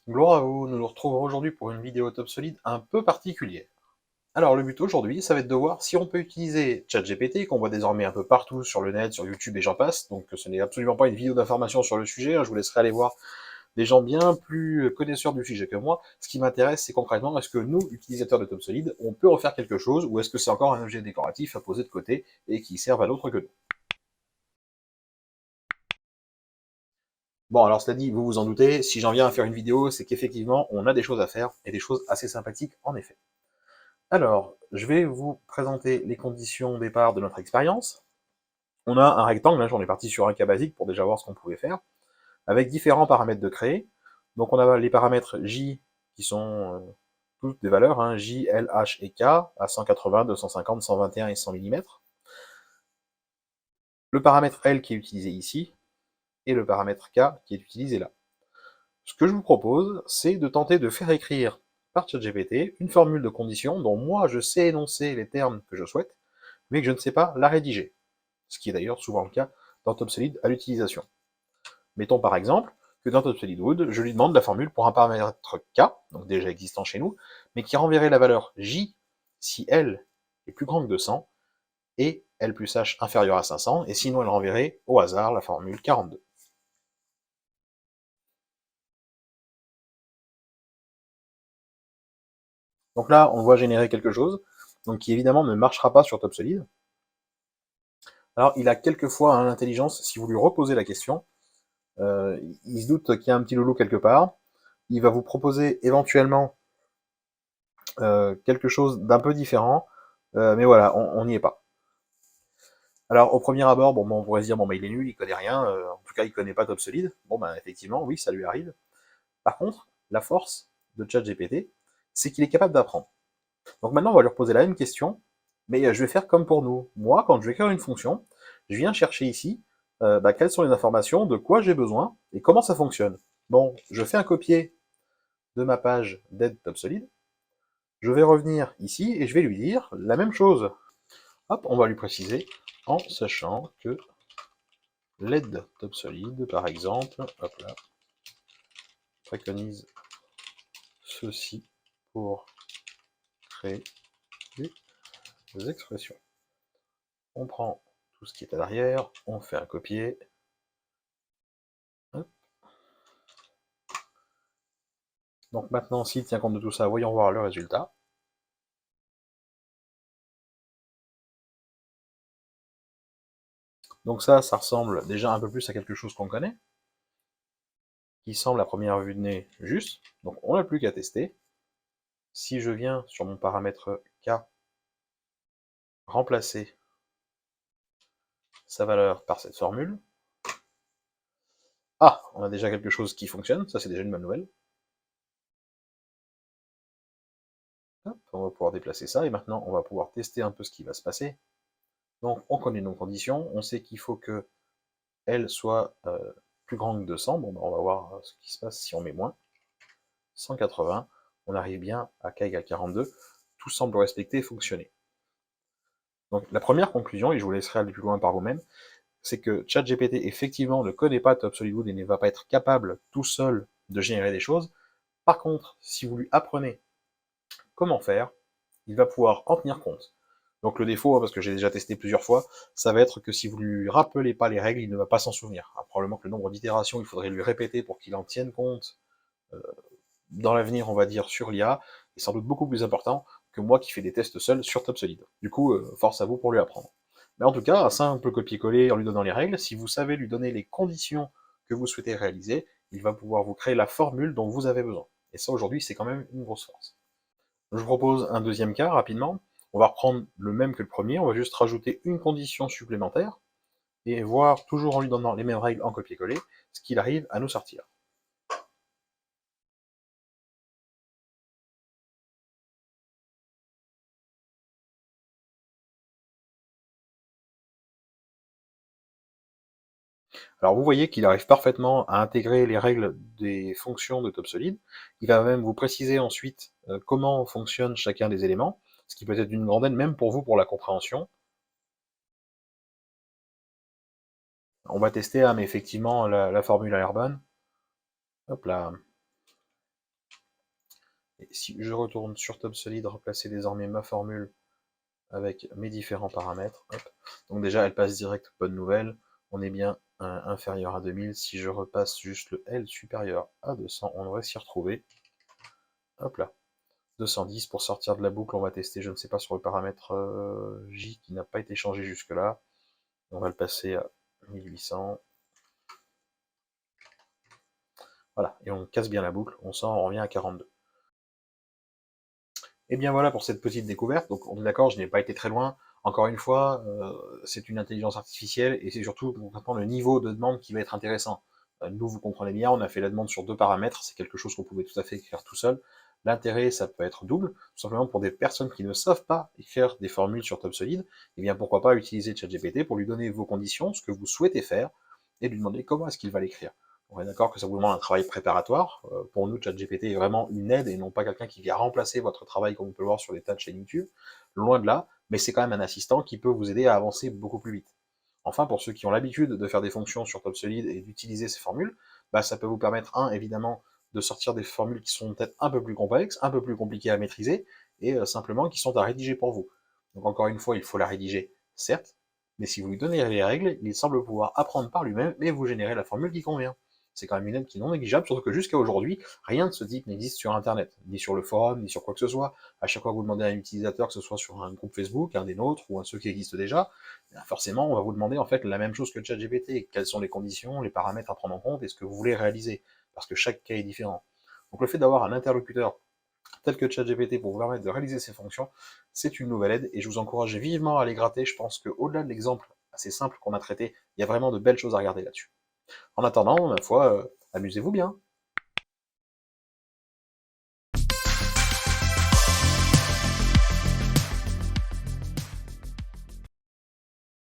Gloire à vous, nous nous retrouvons aujourd'hui pour une vidéo top solide un peu particulière. Alors le but aujourd'hui, ça va être de voir si on peut utiliser ChatGPT, qu'on voit désormais un peu partout sur le net, sur YouTube et j'en passe, donc ce n'est absolument pas une vidéo d'information sur le sujet, hein, je vous laisserai aller voir des gens bien plus connaisseurs du sujet que moi. Ce qui m'intéresse, c'est concrètement, est-ce que nous, utilisateurs de top solide, on peut en faire quelque chose, ou est-ce que c'est encore un objet décoratif à poser de côté et qui serve à d'autres que nous. Bon, alors cela dit, vous vous en doutez, si j'en viens à faire une vidéo, c'est qu'effectivement, on a des choses à faire, et des choses assez sympathiques en effet. Alors, je vais vous présenter les conditions au départ de notre expérience. On a un rectangle, là j'en ai parti sur un cas basique pour déjà voir ce qu'on pouvait faire, avec différents paramètres de créer. Donc on a les paramètres J, qui sont toutes des valeurs, hein, J, L, H et K, à 180, 250, 121 et 100 mm. Le paramètre L qui est utilisé ici, et le paramètre K qui est utilisé là. Ce que je vous propose, c'est de tenter de faire écrire par ChatGPT une formule de condition dont moi je sais énoncer les termes que je souhaite, mais que je ne sais pas la rédiger. Ce qui est d'ailleurs souvent le cas dans TopSolid à l'utilisation. Mettons par exemple que dans TopSolid je lui demande la formule pour un paramètre K, donc déjà existant chez nous, mais qui renverrait la valeur J si L est plus grand que 200 et L plus H inférieur à 500, et sinon elle renverrait au hasard la formule 42. Donc là, on voit générer quelque chose, donc qui évidemment ne marchera pas sur TopSolid. Alors il a quelquefois hein, l'intelligence, si vous lui reposez la question, il se doute qu'il y a un petit loulou quelque part, il va vous proposer éventuellement quelque chose d'un peu différent, mais voilà, on n'y est pas. Alors au premier abord, bon, on pourrait se dire bon bah il est nul, il connaît rien, en tout cas il connaît pas top solide. Bon ben effectivement, oui, ça lui arrive. Par contre, la force de ChatGPT, c'est qu'il est capable d'apprendre. Donc maintenant on va lui reposer la même question, mais je vais faire comme pour nous. Moi, quand je vais écrire une fonction, je viens chercher ici quelles sont les informations, de quoi j'ai besoin et comment ça fonctionne. Bon, je fais un copier de ma page d'aide top solide, je vais revenir ici et je vais lui dire la même chose. Hop, on va lui préciser en sachant que l'aide top solide, par exemple, hop là, préconise ceci pour créer des expressions. On prend tout ce qui est à l'arrière, on fait un copier. Hop. Donc maintenant, s'il tient compte de tout ça, voyons voir le résultat. Donc ça ressemble déjà un peu plus à quelque chose qu'on connaît, qui semble à première vue de nez juste. Donc on n'a plus qu'à tester. Si je viens sur mon paramètre K, remplacer sa valeur par cette formule, ah, on a déjà quelque chose qui fonctionne, ça c'est déjà une bonne nouvelle. Hop, on va pouvoir déplacer ça, et maintenant on va pouvoir tester un peu ce qui va se passer. Donc on connaît nos conditions, on sait qu'il faut que L soit plus grand que 200, bon ben, on va voir ce qui se passe si on met moins. 180, on arrive bien à K égale 42, tout semble respecter et fonctionner. Donc la première conclusion, et je vous laisserai aller plus loin par vous-même, c'est que ChatGPT effectivement ne connaît pas Top Solid Wood et ne va pas être capable tout seul de générer des choses. Par contre, si vous lui apprenez comment faire, il va pouvoir en tenir compte. Donc le défaut, hein, parce que j'ai déjà testé plusieurs fois, ça va être que si vous lui rappelez pas les règles, il ne va pas s'en souvenir. Alors, probablement que le nombre d'itérations, il faudrait lui répéter pour qu'il en tienne compte dans l'avenir, on va dire, sur l'IA, est sans doute beaucoup plus important que moi qui fais des tests seul sur Top Solid. Du coup, force à vous pour lui apprendre. Mais en tout cas, un simple copier-coller en lui donnant les règles, si vous savez lui donner les conditions que vous souhaitez réaliser, il va pouvoir vous créer la formule dont vous avez besoin. Et ça, aujourd'hui, c'est quand même une grosse force. Je vous propose un deuxième cas, rapidement. On va reprendre le même que le premier, on va juste rajouter une condition supplémentaire, et voir, toujours en lui donnant les mêmes règles en copier-coller, ce qu'il arrive à nous sortir. Alors vous voyez qu'il arrive parfaitement à intégrer les règles des fonctions de TopSolid. Il va même vous préciser ensuite comment fonctionne chacun des éléments, ce qui peut être d'une grande aide même pour vous pour la compréhension. On va tester, hein, mais effectivement la formule a l'air bonne. Hop là. Et si je retourne sur TopSolid, replacer désormais ma formule avec mes différents paramètres, hop. Donc déjà elle passe direct, bonne nouvelle, on est bien inférieur à 2000, si je repasse juste le L supérieur à 200, on devrait s'y retrouver, hop là, 210, pour sortir de la boucle, on va tester, je ne sais pas, sur le paramètre J qui n'a pas été changé jusque là, on va le passer à 1800, voilà, et on casse bien la boucle, on sort, on revient à 42. Et bien voilà pour cette petite découverte, donc on est d'accord, je n'ai pas été très loin, encore une fois, c'est une intelligence artificielle, et c'est surtout concrètement le niveau de demande qui va être intéressant. Nous, vous comprenez bien, on a fait la demande sur 2 paramètres, c'est quelque chose qu'on pouvait tout à fait écrire tout seul. L'intérêt, ça peut être double, tout simplement pour des personnes qui ne savent pas écrire des formules sur TopSolid, et bien pourquoi pas utiliser ChatGPT pour lui donner vos conditions, ce que vous souhaitez faire, et lui demander comment est-ce qu'il va l'écrire. On est d'accord que ça vous demande un travail préparatoire. Pour nous, ChatGPT est vraiment une aide et non pas quelqu'un qui vient remplacer votre travail comme on peut le voir sur les tas de chaînes YouTube. Loin de là, mais c'est quand même un assistant qui peut vous aider à avancer beaucoup plus vite. Enfin, pour ceux qui ont l'habitude de faire des fonctions sur TopSolid et d'utiliser ces formules, bah, ça peut vous permettre, évidemment, de sortir des formules qui sont peut-être un peu plus complexes, un peu plus compliquées à maîtriser, et simplement qui sont à rédiger pour vous. Donc encore une fois, il faut la rédiger, certes, mais si vous lui donnez les règles, il semble pouvoir apprendre par lui-même et vous générer la formule qui convient. C'est quand même une aide qui est non négligeable, surtout que jusqu'à aujourd'hui, rien de ce type n'existe sur Internet, ni sur le forum, ni sur quoi que ce soit. À chaque fois que vous demandez à un utilisateur, que ce soit sur un groupe Facebook, un des nôtres, ou un de ceux qui existent déjà, forcément, on va vous demander en fait la même chose que ChatGPT. Quelles sont les conditions, les paramètres à prendre en compte, et ce que vous voulez réaliser, parce que chaque cas est différent. Donc le fait d'avoir un interlocuteur tel que ChatGPT pour vous permettre de réaliser ces fonctions, c'est une nouvelle aide, et je vous encourage vivement à les gratter. Je pense qu'au-delà de l'exemple assez simple qu'on a traité, il y a vraiment de belles choses à regarder là-dessus. En attendant, ma foi, amusez-vous bien.